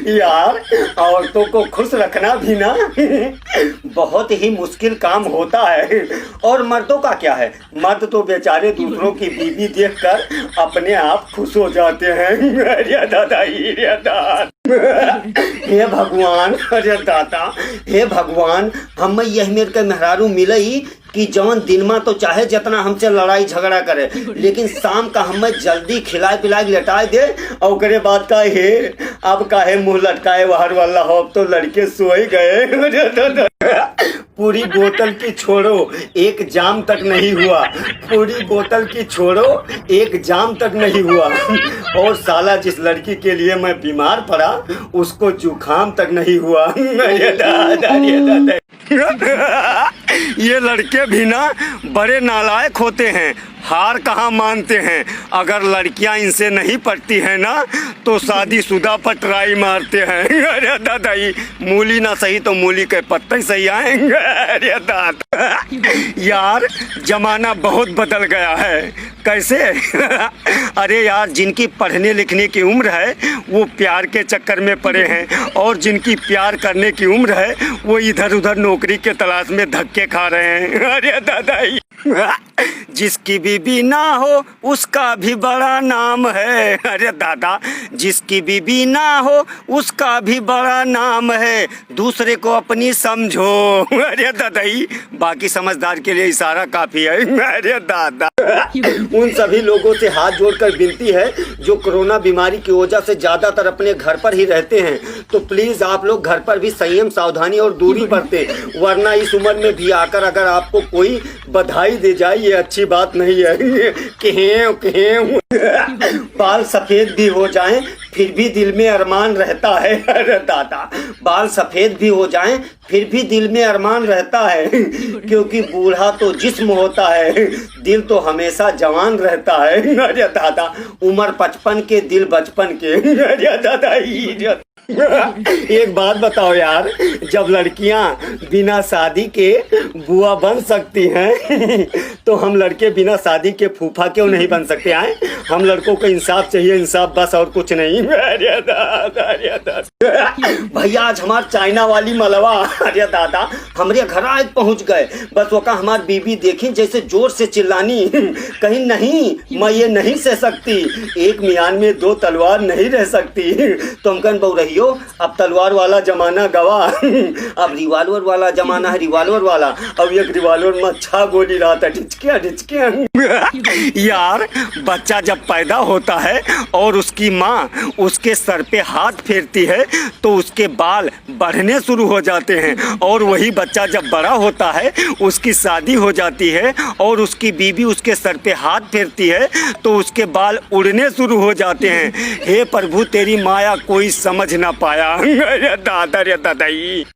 यार औरतों को खुश रखना भी ना बहुत ही मुश्किल काम होता है। और मर्दों का क्या है, मर्द तो बेचारे दूसरों की बीवी देखकर अपने आप खुश हो जाते हैं। अरे दादा, अरे दादा, हे भगवान, अरे दादा, हे भगवान, हम यही मेरे के मेहरारू मिलई कि जवन दिन में तो चाहे जितना हमसे लड़ाई झगड़ा करे, लेकिन शाम का हमें जल्दी खिलाए पिलाए लेटाए दे। और करे बात का हे अब काहे मुंह लटकाए बाहर वाला हो, अब तो लड़के सोए गए। पूरी बोतल की छोड़ो एक जाम तक नहीं हुआ, पूरी बोतल की छोड़ो एक जाम तक नहीं हुआ। और साला जिस लड़की के लिए मैं बीमार पड़ा उसको जुकाम तक नहीं हुआ। अरे दादा, अरे दादा। ये लड़के भी ना बड़े नालायक होते हैं, हार कहाँ मानते हैं। अगर लड़कियां इनसे नहीं पटती हैं ना तो शादीशुदा पर ट्राई मारते हैं। अरे दादा, मूली ना सही तो मूली के पत्ते ही सही आएंगे। अरे दादा, यार जमाना बहुत बदल गया है। कैसे? अरे यार, जिनकी पढ़ने लिखने की उम्र है वो प्यार के चक्कर में पड़े हैं, और जिनकी प्यार करने की उम्र है वो इधर उधर नौकरी के तलाश में धक्के खा रहे हैं। अरे दादा, जिसकी बीबी ना हो उसका भी बड़ा नाम है। अरे दादा, जिसकी बीबी ना हो उसका भी बड़ा नाम है, दूसरे को अपनी समझो। अरे दादा, बाकी समझदार के लिए इशारा काफी है। अरे दादा, उन सभी लोगों से हाथ जोड़कर विनती है जो कोरोना बीमारी की वजह से ज्यादातर अपने घर पर ही रहते हैं, तो प्लीज आप लोग घर पर भी संयम, सावधानी और दूरी बरतें, वरना इस उम्र में भी आकर अगर आपको कोई बधाई दे जाए ये अच्छी बात नहीं है। बाल सफेद भी हो जाएं फिर भी दिल में अरमान रहता है। अरे दादा, बाल सफेद भी हो जाएं फिर भी दिल में अरमान रहता है, क्योंकि बूढ़ा तो जिस्म होता है, दिल तो हमेशा जवान रहता है। अरे दादा, उम्र 55 के दिल बचपन के। अरे दादा, एक बात बताओ यार, जब लड़कियां बिना शादी के बुआ बन सकती हैं तो हम लड़के बिना शादी के फूफा क्यों नहीं बन सकते हैं? हम लड़कों को इंसाफ चाहिए, इंसाफ बस, और कुछ नहीं। अरे दादा, अरे दादा, भैया आज हमार चाइना वाली मलवा, अरे दादा, हमारे घर आज पहुंच गए। बस वो का हमार बीबी देखी जैसे जोर से चिल्लानी, कहीं नहीं मैं ये नहीं सह सकती, एक मियान में दो तलवार नहीं रह सकती। तुम कन बहु रहियो, अब तलवार वाला जमाना गवा, अब रिवॉल्वर वाला जमाना है, रिवॉल्वर वाला। अब एक रिवॉल्वर में 6 गोली रहा था, ढिचके ढिचके। यार बच्चा जब पैदा होता है और उसकी माँ उसके सर पे हाथ फेरती है तो उसके बाल बढ़ने शुरू हो जाते हैं, और वही बच्चा जब बड़ा होता है उसकी शादी हो जाती है और उसकी बीवी उसके सर पे हाथ फेरती है तो उसके बाल उड़ने शुरू हो जाते हैं। हे प्रभु, तेरी माया कोई समझ ना पाया। अरे दादा, रे दादा।